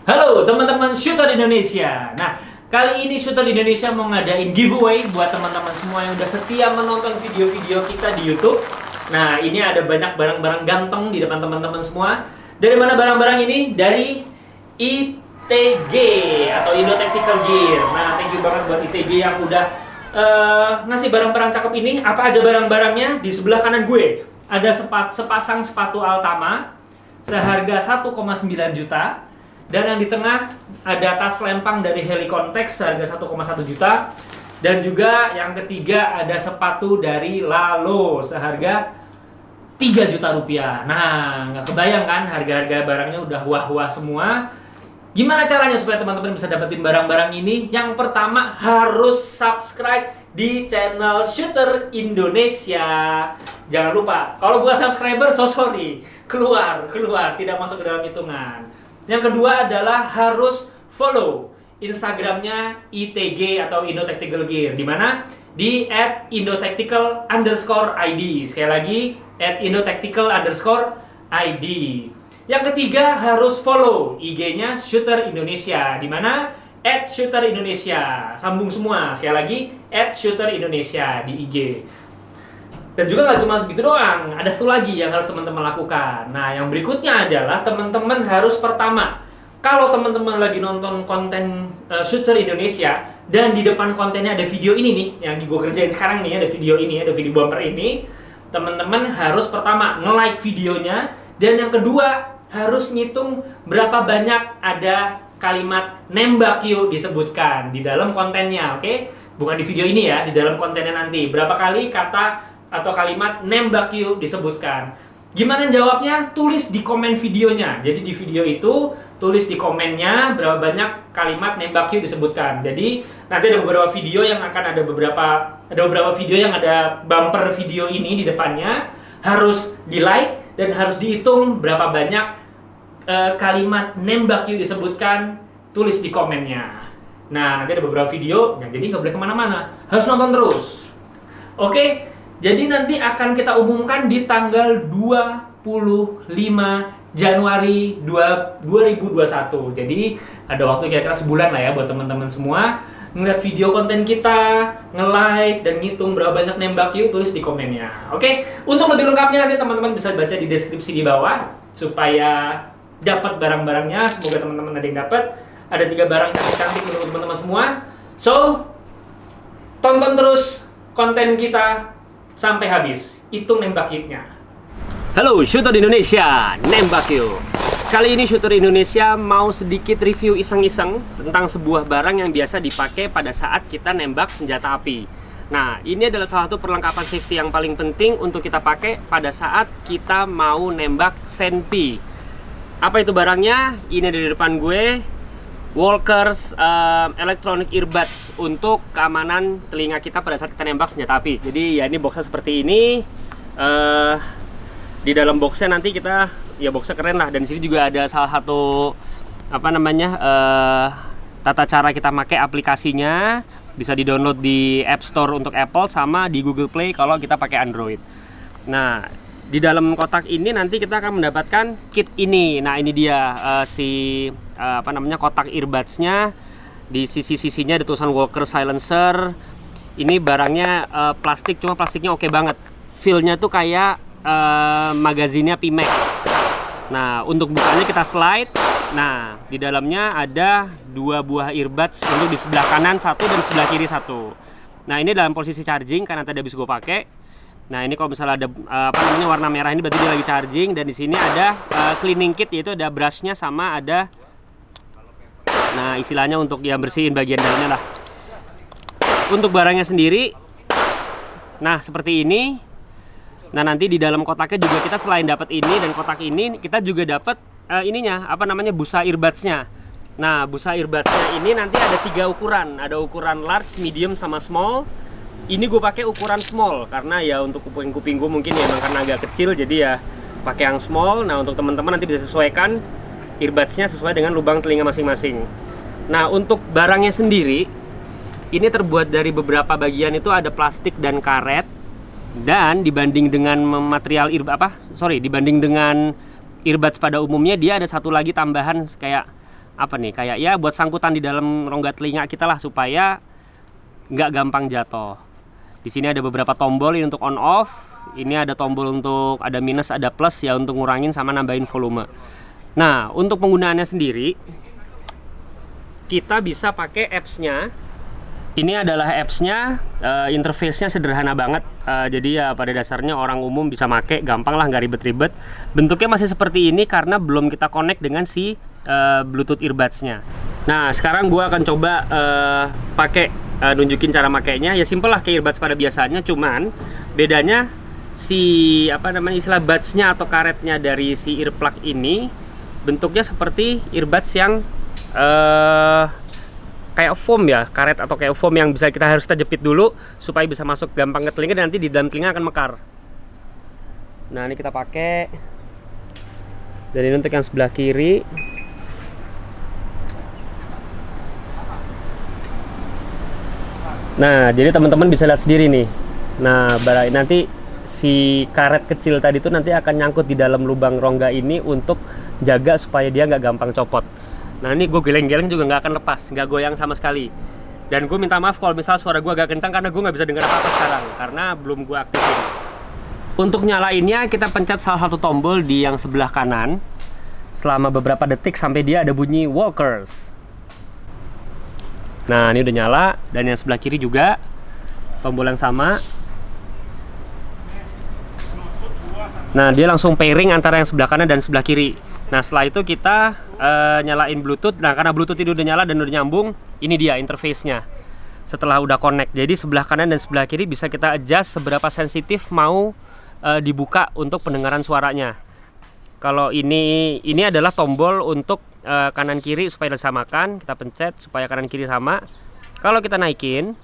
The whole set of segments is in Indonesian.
Halo teman-teman Shooter Indonesia. Nah, kali ini Shooter Indonesia mau ngadain giveaway buat teman-teman semua yang udah setia menonton video-video kita di YouTube. Nah, ini ada banyak barang-barang ganteng di depan teman-teman semua. Dari mana barang-barang ini? Dari ITG atau Indo Tactical Gear. Nah, thank you banget buat ITG yang udah ngasih barang-barang cakep ini. Apa aja barang-barangnya? Di sebelah kanan gue ada sepasang sepatu Altama seharga 1,9 juta. Dan yang di tengah ada tas lempang dari Helicontex seharga 1,1 juta. Dan juga yang ketiga ada sepatu dari Lalo seharga 3 juta rupiah. Nah, nggak kebayang kan harga-harga barangnya udah wah-wah semua. Gimana caranya supaya teman-teman bisa dapetin barang-barang ini? Yang pertama harus subscribe di channel Shooter Indonesia. Jangan lupa, kalau buat subscriber, so sorry, keluar, tidak masuk ke dalam hitungan. Yang kedua adalah harus follow Instagramnya ITG atau Indo Tactical Gear, di mana di @indotactical_id. Sekali lagi @indotactical_id. Yang ketiga harus follow IG-nya Shooter Indonesia, di mana @shooter_indonesia. Sambung semua. Sekali lagi @shooter_indonesia di IG. Dan juga nggak cuma begitu doang, ada satu lagi yang harus teman-teman lakukan. Nah, yang berikutnya adalah teman-teman harus pertama, kalau teman-teman lagi nonton konten Shooter Indonesia dan di depan kontennya ada video ini nih, yang gue kerjain sekarang nih, ada video ini, ada video bumper ini, teman-teman harus pertama nge-like videonya, dan yang kedua harus ngitung berapa banyak ada kalimat nembak yuk disebutkan di dalam kontennya, oke? Bukan di video ini ya, di dalam kontennya nanti. Berapa kali kata atau kalimat nembak you disebutkan. Gimana jawabnya? Tulis di komen videonya. Jadi di video itu tulis di komennya berapa banyak kalimat nembak you disebutkan. Jadi nanti ada beberapa video yang akan ada beberapa video yang ada bumper video ini di depannya, harus di like dan harus dihitung berapa banyak kalimat nembak you disebutkan, tulis di komennya. Nah, nanti ada beberapa video, jadi nggak boleh kemana-mana, harus nonton terus. Oke? Jadi nanti akan kita umumkan di tanggal 25 Januari 2021. Jadi ada waktu kira-kira sebulan lah ya buat teman-teman semua ngeliat video konten kita, nge-like dan ngitung berapa banyak nembak yuk, tulis di komennya. Oke, untuk lebih lengkapnya nanti teman-teman bisa baca di deskripsi di bawah supaya dapat barang-barangnya. Semoga teman-teman ada yang dapat. Ada 3 barang cantik-cantik untuk teman-teman semua. So, tonton terus konten kita sampai habis, hitung nembak yuknya. Halo Shooter Indonesia, nembak yuk. Kali ini Shooter Indonesia mau sedikit review iseng-iseng tentang sebuah barang yang biasa dipakai pada saat kita nembak senjata api. Nah, ini adalah salah satu perlengkapan safety yang paling penting untuk kita pakai pada saat kita mau nembak senpi. Apa itu barangnya? Ini ada di depan gue. Walkers electronic earbuds untuk keamanan telinga kita pada saat kita nembak senjata api. Jadi ya ini boxnya seperti ini. Di dalam boxnya nanti kita ya boxnya keren lah. Dan di sini juga ada salah satu apa namanya tata cara kita pakai aplikasinya. Bisa di-download di App Store untuk Apple sama di Google Play kalau kita pakai Android. Nah, di dalam kotak ini nanti kita akan mendapatkan kit ini. Nah, ini dia kotak earbudsnya. Di sisi-sisinya ada tulisan Walker Silencer. Ini barangnya plastik, cuma plastiknya oke banget. Feel-nya tuh kayak magazinnya Pimax. Nah, untuk bukanya kita slide. Nah, di dalamnya ada 2 buah earbuds untuk di sebelah kanan 1 dan di sebelah kiri 1. Nah, ini dalam posisi charging karena tadi habis gue pakai. Nah, ini kalau misalnya ada warna merah ini berarti dia lagi charging, dan di sini ada cleaning kit, yaitu ada brushnya sama ada istilahnya untuk ya bersihin bagian dalamnya lah. Untuk barangnya sendiri, nah seperti ini. Nah, nanti di dalam kotaknya juga kita selain dapat ini dan kotak ini, kita juga dapat busa earbudsnya. Nah, busa earbudsnya ini nanti ada 3 ukuran, ada ukuran large, medium, sama small. Ini gue pakai ukuran small karena ya untuk kuping gue mungkin ya emang karena agak kecil, jadi ya pakai yang small. Nah, untuk teman-teman nanti bisa sesuaikan earbudsnya sesuai dengan lubang telinga masing-masing. Nah, untuk barangnya sendiri ini terbuat dari beberapa bagian, itu ada plastik dan karet. Dan dibanding dengan dibanding dengan earbuds pada umumnya, dia ada satu lagi tambahan kayak apa nih, kayak ya buat sangkutan di dalam rongga telinga kita lah supaya nggak gampang jatuh. Di sini ada beberapa tombol ini untuk on off. Ini ada tombol untuk ada minus, ada plus ya untuk ngurangin sama nambahin volume. Nah, untuk penggunaannya sendiri kita bisa pakai apps-nya. Ini adalah apps-nya, interface-nya sederhana banget. Jadi ya pada dasarnya orang umum bisa make, gampang lah, nggak ribet-ribet. Bentuknya masih seperti ini karena belum kita connect dengan si Bluetooth earbuds-nya. Nah, sekarang gua akan coba pakai nunjukin cara makainya. Ya simple lah kayak earbuds pada biasanya, cuman bedanya si istilah buds-nya atau karetnya dari si earplug ini bentuknya seperti earbuds yang kayak foam ya, karet atau kayak foam yang harus kita jepit dulu supaya bisa masuk gampang ke telinga dan nanti di dalam telinga akan mekar. Nah, ini kita pakai. Dan ini untuk yang sebelah kiri. Nah, jadi teman-teman bisa lihat sendiri nih. Nah, nanti si karet kecil tadi tuh nanti akan nyangkut di dalam lubang rongga ini untuk jaga supaya dia nggak gampang copot. Nah, ini gue geleng-geleng juga nggak akan lepas, nggak goyang sama sekali. Dan gue minta maaf kalau misal suara gue agak kencang karena gue nggak bisa dengar apa-apa sekarang karena belum gue aktifin. Untuk nyalainnya kita pencet salah satu tombol di yang sebelah kanan selama beberapa detik sampai dia ada bunyi walkers. Nah, ini udah nyala, dan yang sebelah kiri juga tombol yang sama. Nah, dia langsung pairing antara yang sebelah kanan dan sebelah kiri. Nah, setelah itu kita nyalain Bluetooth. Nah, karena Bluetooth ini udah nyala dan udah nyambung, ini dia interface-nya. Setelah udah connect, jadi sebelah kanan dan sebelah kiri bisa kita adjust seberapa sensitif mau dibuka untuk pendengaran suaranya. Kalau ini adalah tombol untuk kanan kiri supaya disamakan, kita pencet supaya kanan kiri sama. Kalau kita naikin,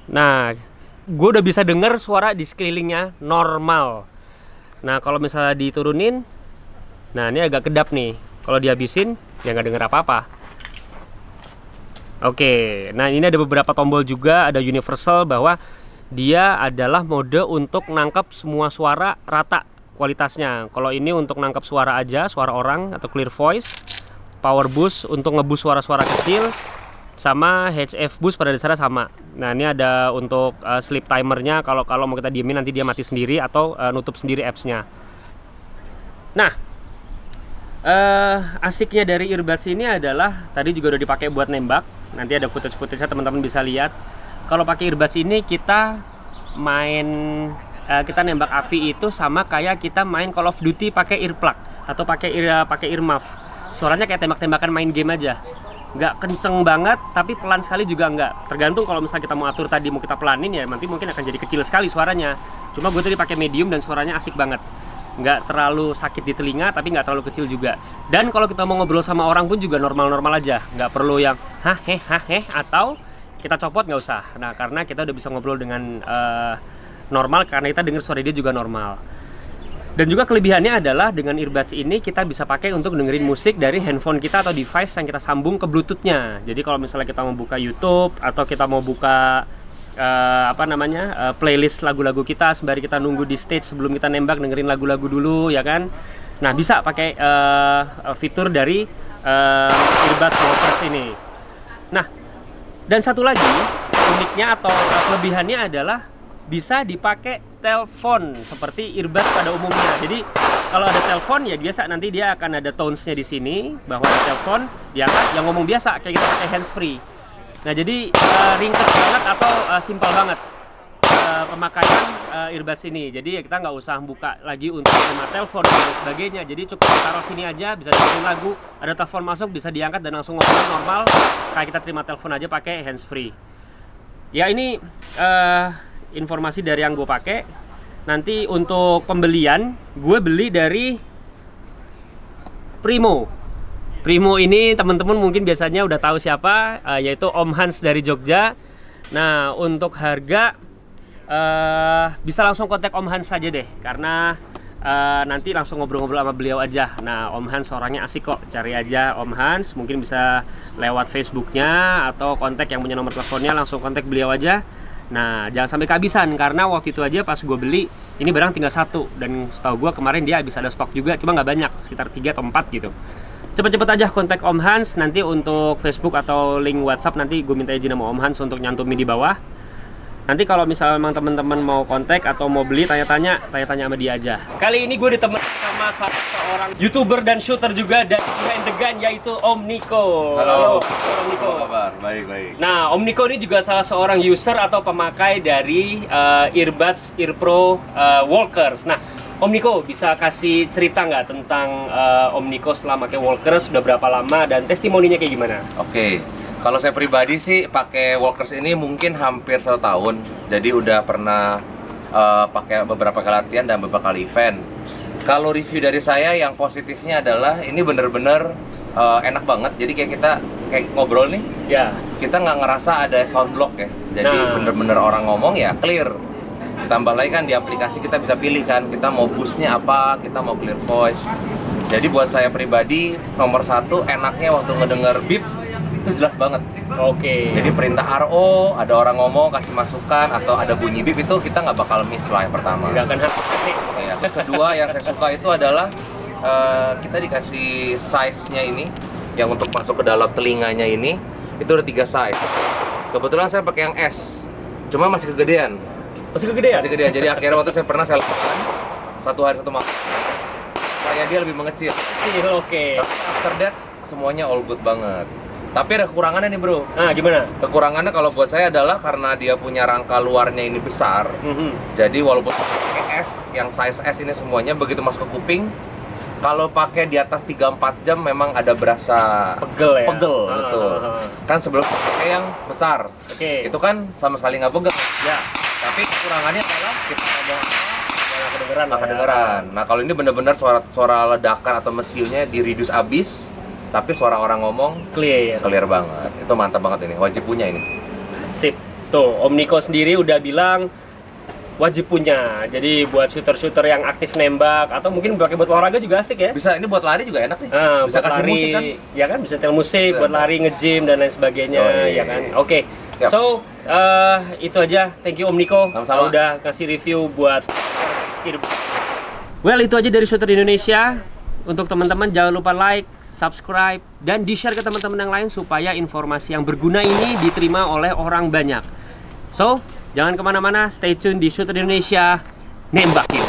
nah, gue udah bisa denger suara di sekelilingnya normal. Nah, kalau misalnya diturunin, nah ini agak kedap nih. Kalau dihabisin, ya nggak denger apa-apa. Oke, nah ini ada beberapa tombol juga, ada universal bahwa dia adalah mode untuk nangkep semua suara rata kualitasnya. Kalau ini untuk nangkep suara aja, suara orang atau clear voice. Power boost untuk ngeboost suara-suara kecil, sama HF boost pada dasarnya sama. Nah, ini ada untuk sleep timernya, kalau mau kita diemin nanti dia mati sendiri atau nutup sendiri apps-nya. Nah, asiknya dari earbuds ini adalah tadi juga udah dipakai buat nembak. Nanti ada footage-nya teman-teman bisa lihat. Kalau pakai earbuds ini kita nembak api itu sama kayak kita main Call of Duty pakai earplug atau pakai earmuff. Suaranya kayak tembak-tembakan main game aja. Nggak kenceng banget, tapi pelan sekali juga nggak. Tergantung kalau misalnya kita mau atur tadi, mau kita pelanin ya nanti mungkin akan jadi kecil sekali suaranya. Cuma gue tadi pakai medium dan suaranya asik banget. Nggak terlalu sakit di telinga, tapi nggak terlalu kecil juga. Dan kalau kita mau ngobrol sama orang pun juga normal-normal aja. Nggak perlu yang hah atau kita copot, nggak usah. Nah, karena kita udah bisa ngobrol dengan normal karena kita dengar suara dia juga normal. Dan juga kelebihannya adalah dengan earbuds ini kita bisa pakai untuk dengerin musik dari handphone kita atau device yang kita sambung ke Bluetooth-nya. Jadi kalau misalnya kita mau buka YouTube atau kita mau buka playlist lagu-lagu kita sembari kita nunggu di stage sebelum kita nembak, dengerin lagu-lagu dulu ya kan. Nah, bisa pakai fitur dari earbuds walkers ini. Nah, dan satu lagi uniknya atau kelebihannya adalah bisa dipakai telepon seperti earbuds pada umumnya. Jadi kalau ada telepon ya biasa nanti dia akan ada tones-nya di sini bahwa ada telepon diangkat yang ngomong biasa kayak kita pakai handsfree. Nah, jadi ringkas banget atau simpel banget pemakaian earbuds ini. Jadi ya kita nggak usah buka lagi untuk terima telepon dan sebagainya. Jadi cukup taruh sini aja, bisa dengerin lagu, ada telepon masuk bisa diangkat dan langsung ngobrol normal kayak kita terima telepon aja pakai handsfree. Ya, ini informasi dari yang gue pakai. Nanti untuk pembelian gue beli dari Primo. Primo ini teman-teman mungkin biasanya udah tahu siapa, yaitu Om Hans dari Jogja. Nah, untuk harga bisa langsung kontak Om Hans saja deh, karena nanti langsung ngobrol-ngobrol sama beliau aja. Nah, Om Hans orangnya asik kok, cari aja Om Hans, mungkin bisa lewat Facebooknya atau kontak yang punya nomor teleponnya, langsung kontak beliau aja. Nah, jangan sampai kehabisan, karena waktu itu aja pas gue beli ini barang tinggal satu, dan setahu gue kemarin dia habis ada stok juga, cuma nggak banyak, sekitar 3 atau 4 gitu. cepet-cepet aja kontak Om Hans. Nanti untuk Facebook atau link WhatsApp nanti gue minta izin sama Om Hans untuk nyantumin di bawah. Nanti kalau misalnya memang teman-teman mau kontak atau mau beli, tanya-tanya sama dia aja. Kali ini gue ditemenin sama seorang YouTuber dan shooter juga dari Behind the Gun, yaitu Om Niko. Halo. Om Niko. Apa kabar? Baik. Nah, Om Niko ini juga salah seorang user atau pemakai dari earbuds Earpro Walkers. Nah, Om Niko bisa kasih cerita nggak tentang Om Niko setelah pakai Walkers sudah berapa lama dan testimoninya kayak gimana? Oke. Kalau saya pribadi sih pakai Walkers ini mungkin hampir 1 tahun. Jadi udah pernah pakai beberapa kali latihan dan beberapa kali event. Kalau review dari saya yang positifnya adalah ini bener-bener enak banget. Jadi kita ngobrol nih, Ya. kita nggak ngerasa ada sound block ya. Jadi bener-bener orang ngomong ya clear. Ditambah lagi kan di aplikasi kita bisa pilih kan, kita mau boostnya apa, kita mau clear voice. Jadi buat saya pribadi nomor 1 enaknya waktu ngedenger beep itu jelas banget. Oke. Jadi perintah RO, ada orang ngomong, kasih masukan, atau ada bunyi beep itu kita nggak bakal miss lah yang pertama. Nggak akan hati. Ya, terus kedua yang saya suka itu adalah kita dikasih size-nya ini, yang untuk masuk ke dalam telinganya ini, itu ada 3 size. Kebetulan saya pakai yang S, cuma masih kegedean. Masih kegedean? Masih kegedean, jadi akhirnya waktu saya pernah saya lakukan 1 hari 1 malam, kayak dia lebih mengecil. Oke. After that, semuanya all good banget. Tapi ada kekurangannya nih bro. Nah, gimana? Kekurangannya kalau buat saya adalah karena dia punya rangka luarnya ini besar. Jadi walaupun pakai S, yang size S ini semuanya begitu masuk ke kuping, kalau pakai di atas 3-4 jam memang ada berasa Pegel ya? Pegel, betul. Kan sebelum pakai yang besar, Oke. itu kan sama sekali nggak pegel. Ya. Tapi kekurangannya adalah kita ngomong apa, Nggak kedengeran. nggak kedengeran. Nah kalau ini benar-benar suara ledakan atau mesinnya di reduce abis, tapi suara orang ngomong Clear. clear banget. Itu mantap banget ini, wajib punya ini. Sip. Tuh, Om Niko sendiri udah bilang wajib punya. Jadi buat shooter-shooter yang aktif nembak atau mungkin pakai buat olahraga juga asik ya. Bisa, ini buat lari juga enak nih. Bisa Buat kasih lari, musik kan? ya kan, bisa setel musik, Bisa. buat lari, nge-gym dan lain sebagainya, Oh, iya, ya kan. iya. Oke. Siap. So, itu aja. Thank you Om Niko. Sama-sama. Udah kasih review buat Well, itu aja dari Shooter Indonesia. Untuk teman-teman jangan lupa like, subscribe, dan di-share ke teman-teman yang lain supaya informasi yang berguna ini diterima oleh orang banyak. So, jangan kemana-mana, stay tune di Shooter Indonesia, nembak yuk!